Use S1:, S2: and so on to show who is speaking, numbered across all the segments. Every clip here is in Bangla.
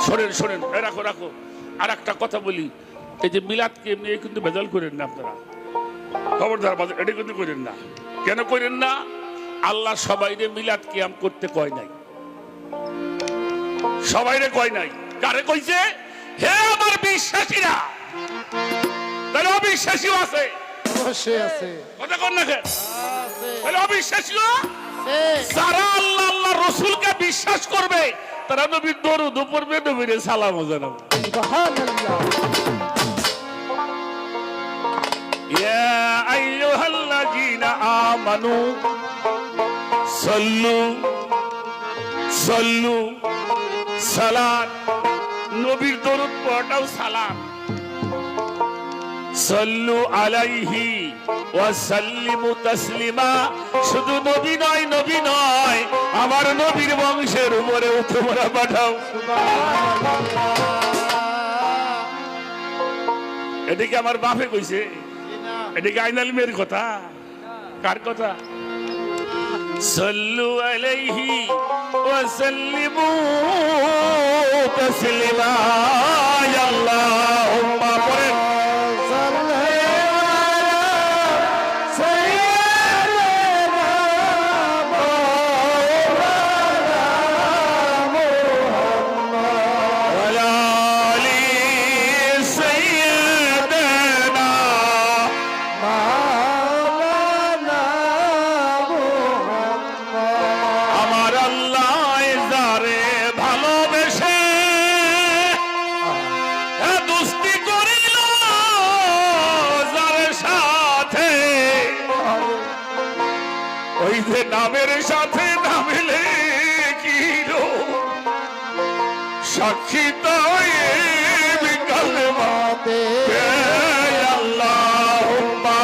S1: শোনেন শোনেন, রাখো রাখো। আর একটা কথা বলি, এই যে মিলাদকে এমনি কিন্তু ভেজাল করেন না আপনারা, খবরদার, এটা কিন্তু করেন না। কেন করেন না? আল্লাহ সবাইরে মিলাদ কিয়াম করতে কয় নাই, সবাইরে কয় নাই। কারে কইছে? হে আমার বিশ্বাসীরা। তাহলে অবিশ্বাসীও আছে,
S2: অবশ্যই আছে।
S1: কথা কন না কেন? তাহলে অবিশ্বাসীও যারা আল্লাহ আল্লাহ রসুলকে বিশ্বাস করবে তারা নবীর দরুদ পড়বে, নবীরে সালামও জানাবে।
S2: সুবহানাল্লাহ।
S1: ইয়া আইয়ুহাল্লাযীনা আমানু সাল্লু সাল্লু, সালাত, নবীর দরুদ পড়াটাও সালাম। সাল্লু আলাইহি ওয়া সাল্লিমু তাসলিমা। শুধু নবী নয়, নবী নয়, আমার নবীর বংশের উপরে তোমরা পাঠাও। এদিকে আমার বাপে কইছে, এদিকে আইনাল মেয়ের কথা। কার কথা? সাল্লু আলাইহি ওয়া সাল্লিমু তাসলিমা। আল্লাহুম্মা পড়েন। নামের সাথে নামিলে কি সাক্ষী তাই বিকালে মাতে। আল্লাহুম্মা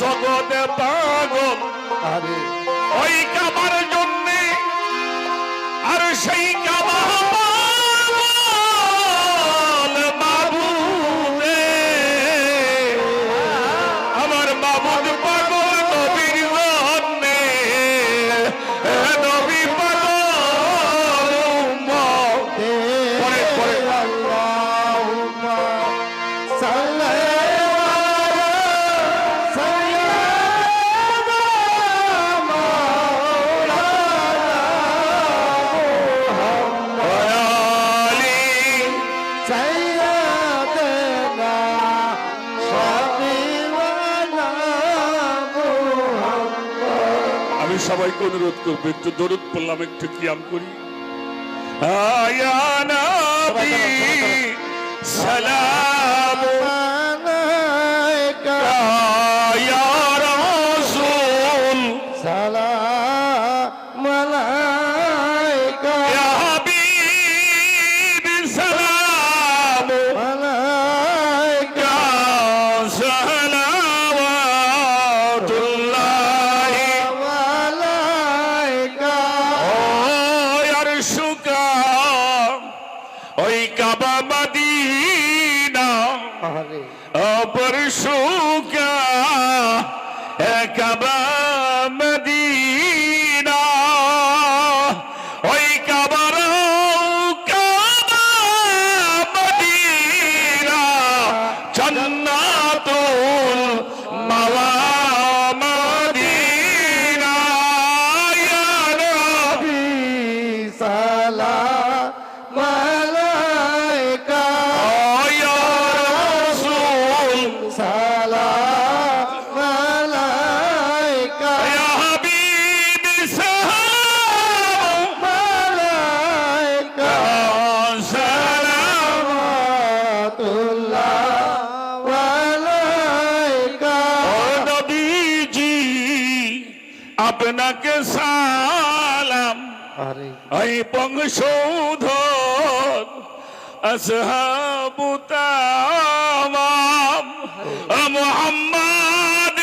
S1: জগতে পাগল ওই কাবার জন্য, আর সেই কাবা মাবুদে, আমার মাবুদ পাগল নবীর জন্যে, নবী পাগল উম্মত। পরে পরে
S2: আল্লাহুম্মা সাল্লি
S1: সবাইকে অনুরোধ করবো একটু দরুদ পড়লাম, একটু কিয়াম করি। আয়া নবী সালাম আলাইকা, ইয়া রাসূল
S2: সালাম আলাইকা,
S1: ইয়া হাবিব সালাম
S2: আলাইকা,
S1: ওই কাবা মদিনা পরশুকা কাবা মদিনা, ওই কাবার কাবা মদিনা জান্নাতুল মাওয়া মদিনা। ইয়া নবী
S2: সালাম আলাইকা,
S1: ইয়া রাসূল
S2: সালাম আলাইকা,
S1: ইয়া হাবিব সালাম
S2: আলাইকা, সালামাতুল্লাহ আলাইকা।
S1: ও নবীজি আপনাকে সালাম, এই বংশধর আসহাবু তামাম মুহাম্মদ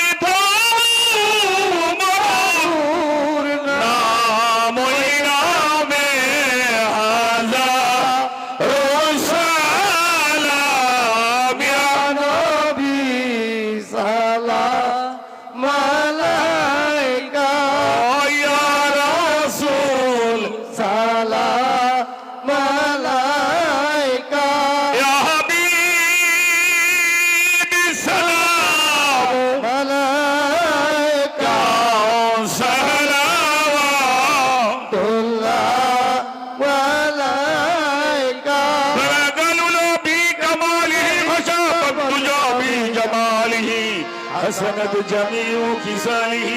S1: حسنت جميع خصاله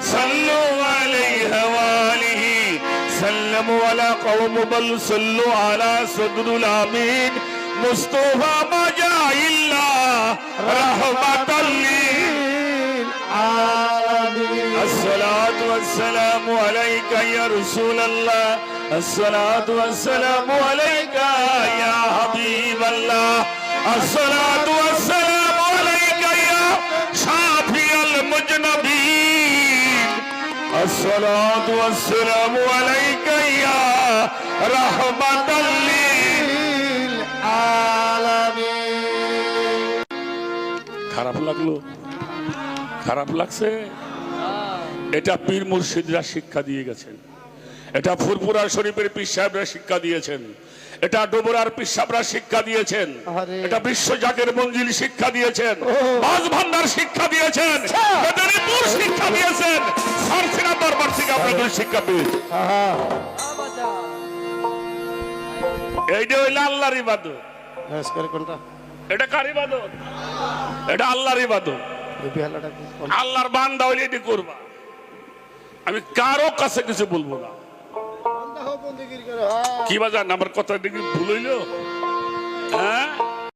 S1: صلوا عليه وآله سلموا على قوم بل صلوا على صدر الأمين مصطفى ما جاء إلا رحمة
S2: للعالمين.
S1: الصلاة والسلام عليك يا رسول الله الصلاة والسلام عليك يا حبيب الله الصلاة والسلام عليك يا شافي المذنبين الصلاة والسلام عليك يا رحمة
S2: للعالمين.
S1: খারাপ লাগলো খারাপ লাগছে এটা পীর মুর্শিদরা শিক্ষা দিয়ে গেছেন এটা ফুরফুরা শরীফের পীর সাহেবরা শিক্ষা দিয়েছেন এটা ডোবরার পীর সাহেবরা শিক্ষা দিয়েছেন
S2: আরে।
S1: এটা বিশ্ব জাকের মঞ্জিল শিক্ষা দিয়েছেন মাঝ ভান্ডার শিক্ষা দিয়েছেন মেদিনীপুর শিক্ষা দিয়েছেন সারসিনা দরবার থেকে আপনাদের শিক্ষা পেয়েছে
S2: আহা,
S1: এইটা হইল আল্লাহর ইবাদত
S2: বেশ করে কোনটা?
S1: এটা কার ইবাদত এটা আল্লাহর ইবাদত
S2: এই বিহালাটা কোনটা?
S1: আল্লাহর বান্দা হইলে এটি করবা আমি কারো কাছে কিছু বলবো না
S2: কোনটা হোক বন্দিগিরি করো, হ্যাঁ।
S1: কি বাজার আমার কথা দেখি ভুল হইল হ্যাঁ